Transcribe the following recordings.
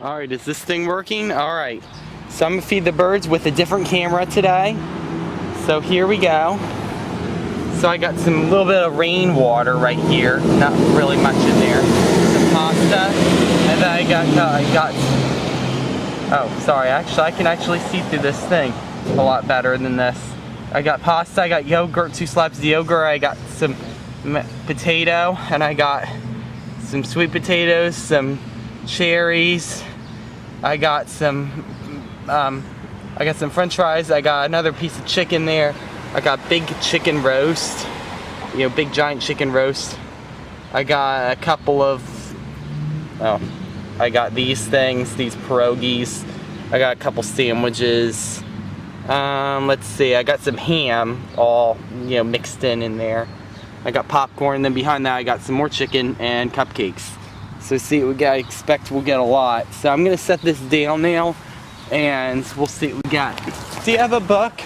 Alright, is this thing working? Alright. So I'm going to feed the birds with a different camera today. So here we go. So I got some little bit of rainwater right here. Not really much in there. Some pasta. And then I got oh, sorry. Actually, I can actually see through this thing a lot better than this. I got pasta, I got yogurt, 2 slabs of yogurt, I got some potato, and I got some sweet potatoes, some cherries, I got some french fries, I got another piece of chicken there, I got big chicken roast, big giant chicken roast, I got a couple of, I got these things, these pierogies, I got a couple sandwiches, let's see, I got some ham all, mixed in there. I got popcorn, then behind that I got some more chicken and cupcakes. So see what we got. I expect we'll get a lot. So I'm gonna set this down now and we'll see what we got. Do you have a book?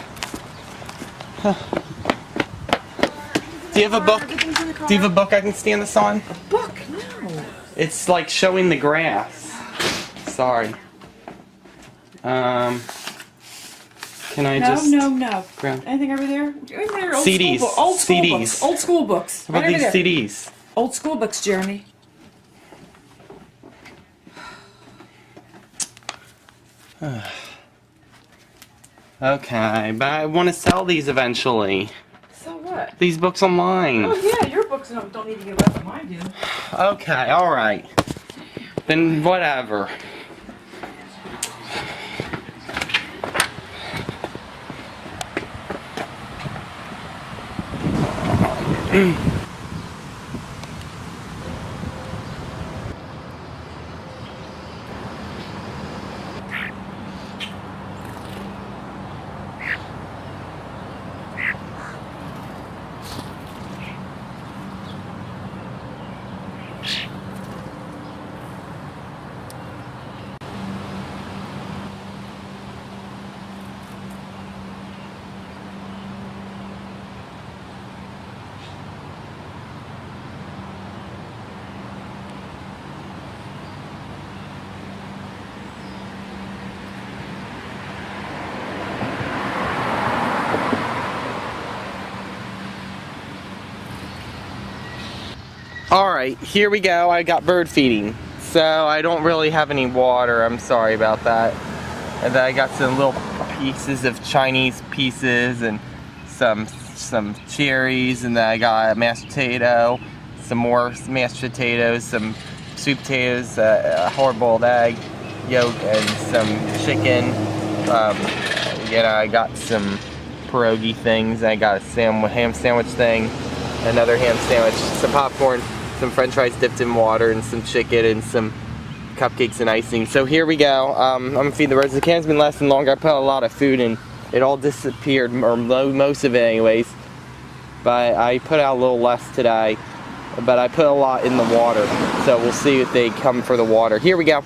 Do you have a book? Do you have a book I can stand this on? A book? No. It's like showing the grass. Sorry. Can I just... No. Grab... Anything over there? Over there, CDs. Old school CDs. books. Old school books. How about Right these over there. CDs? Old school books, Jeremy. Okay, but I want to sell these eventually. So what? These books online. Oh yeah, your books don't need to give up, but mine do. Okay, alright. Then whatever. Alright, here we go. I got bird feeding. So I don't really have any water. I'm sorry about that. And then I got some little pieces of Chinese pieces and some cherries, and then I got a mashed potato, some more mashed potatoes, some sweet potatoes, a hard-boiled egg, yolk, and some chicken. I got some pierogi things. I got a ham sandwich thing, another ham sandwich, some popcorn, some french fries dipped in water, and some chicken and some cupcakes and icing. So here we go. I'm gonna feed the birds. The can's been lasting longer. I put a lot of food in. It all disappeared, or most of it anyways. But I put out a little less today. But I put a lot in the water. So we'll see if they come for the water. Here we go.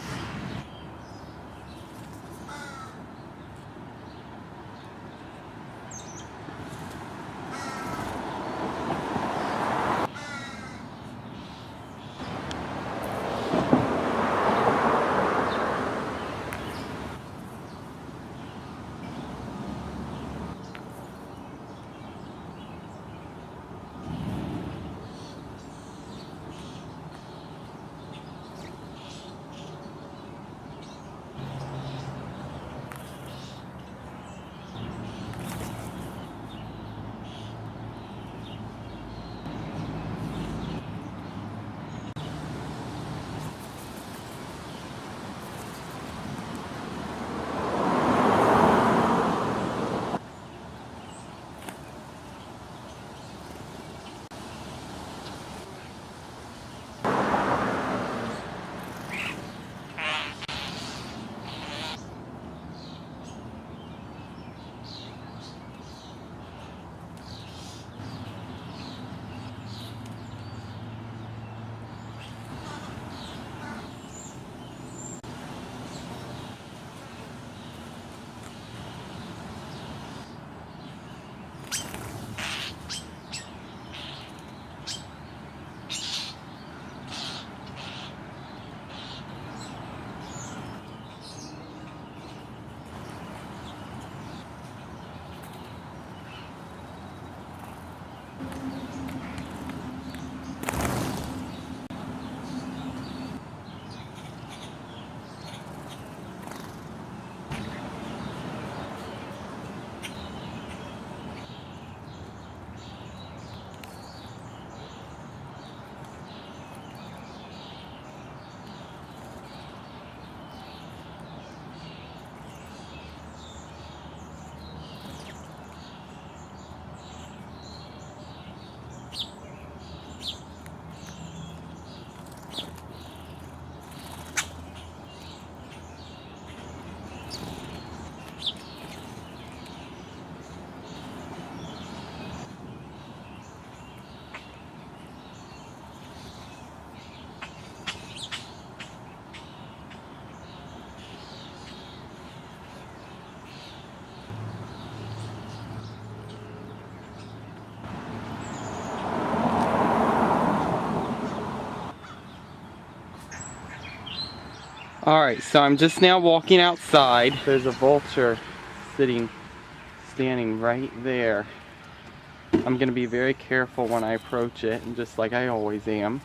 Alright, so I'm just now walking outside. There's a vulture standing right there. I'm going to be very careful when I approach it, and just like I always am.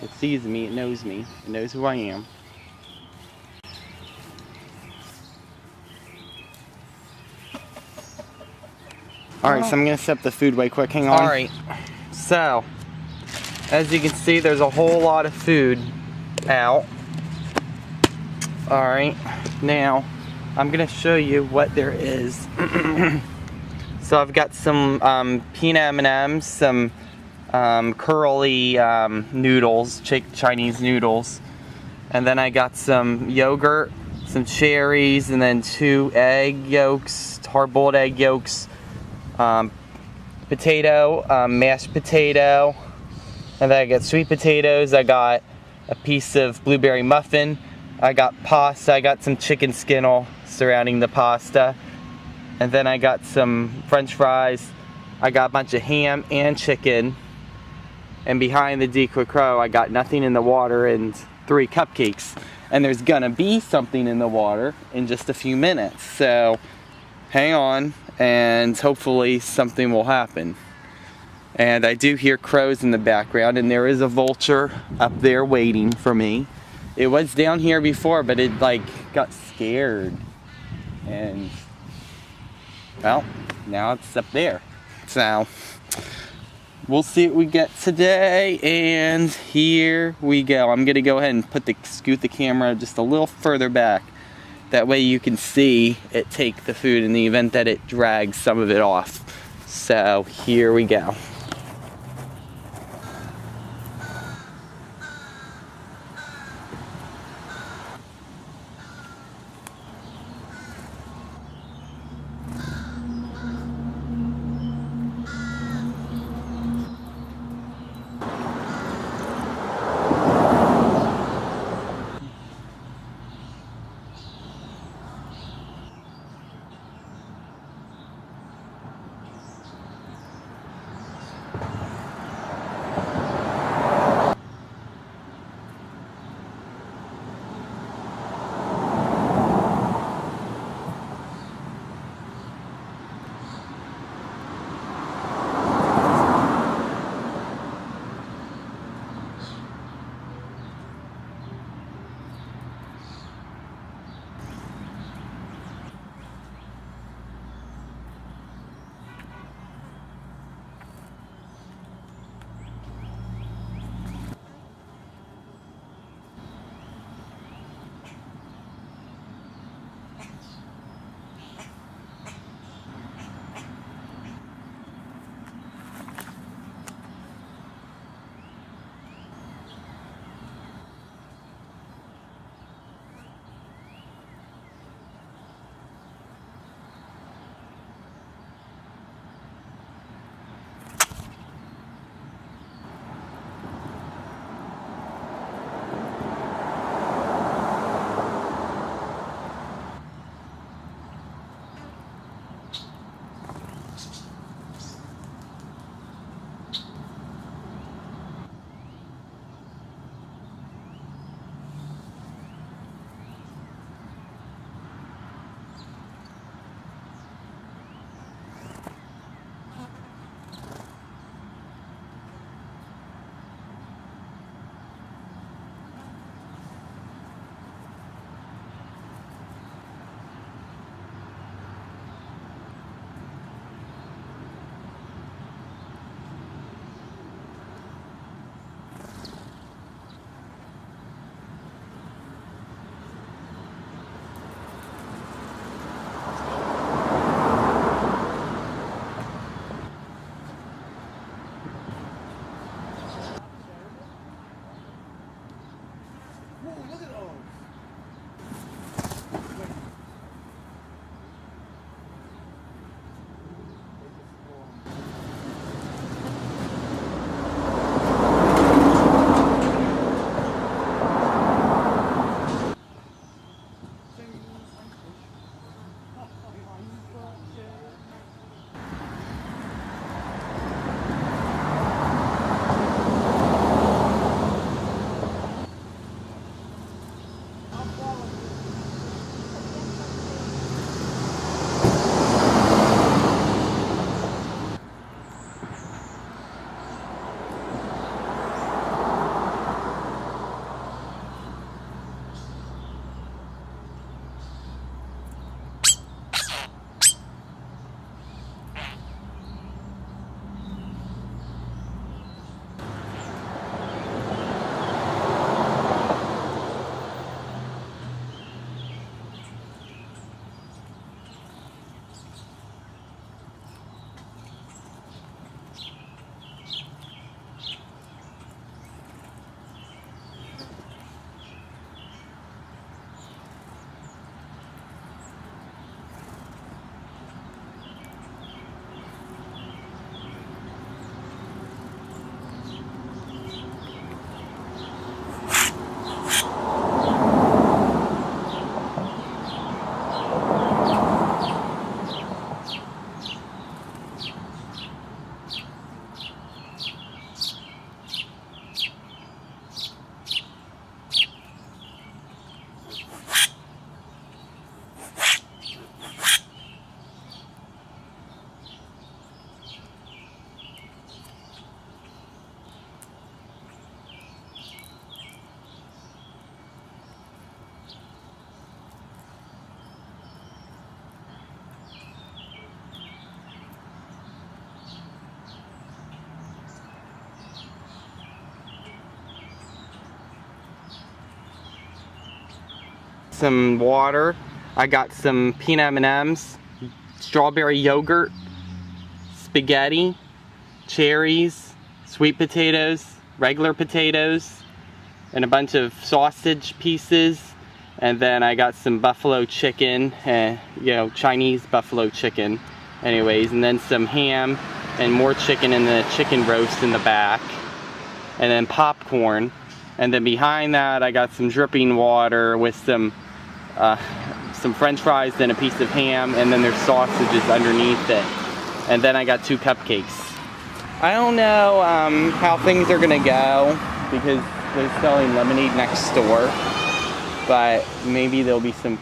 It sees me, it knows who I am. Alright, so I'm going to set up the food way quick, hang on. Alright, so, as you can see, there's a whole lot of food out. Alright, now, I'm going to show you what there is. So I've got some peanut M&Ms, some curly noodles, Chinese noodles. And then I got some yogurt, some cherries, and then 2 egg yolks, hard-boiled egg yolks. Potato, mashed potato, and then I got sweet potatoes. I got a piece of blueberry muffin. I got pasta. I got some chicken skinnle surrounding the pasta, and then I got some French fries. I got a bunch of ham and chicken, and behind the decoy crow, I got nothing in the water and 3 cupcakes. And there's gonna be something in the water in just a few minutes. So hang on, and hopefully something will happen. And I do hear crows in the background, and there is a vulture up there waiting for me. It was down here before, but it like got scared. And well, now it's up there. So we'll see what we get today, and here we go. I'm gonna go ahead and scoot the camera just a little further back. That way you can see it take the food in the event that it drags some of it off. So here we go. some water. I got some peanut M&Ms, strawberry yogurt, spaghetti, cherries, sweet potatoes, regular potatoes, and a bunch of sausage pieces. And then I got some buffalo chicken, you know, Chinese buffalo chicken anyways, and then some ham and more chicken and the chicken roast in the back, and then popcorn. And then behind that I got some dripping water with some french fries, then a piece of ham, and then there's sausages underneath it. And then I got 2 cupcakes. I don't know how things are gonna go because they're selling lemonade next door, but maybe there'll be some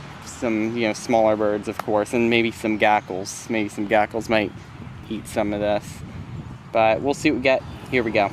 you know, smaller birds, of course, and maybe some geckos. Maybe some geckos might eat some of this, but we'll see what we get. Here we go.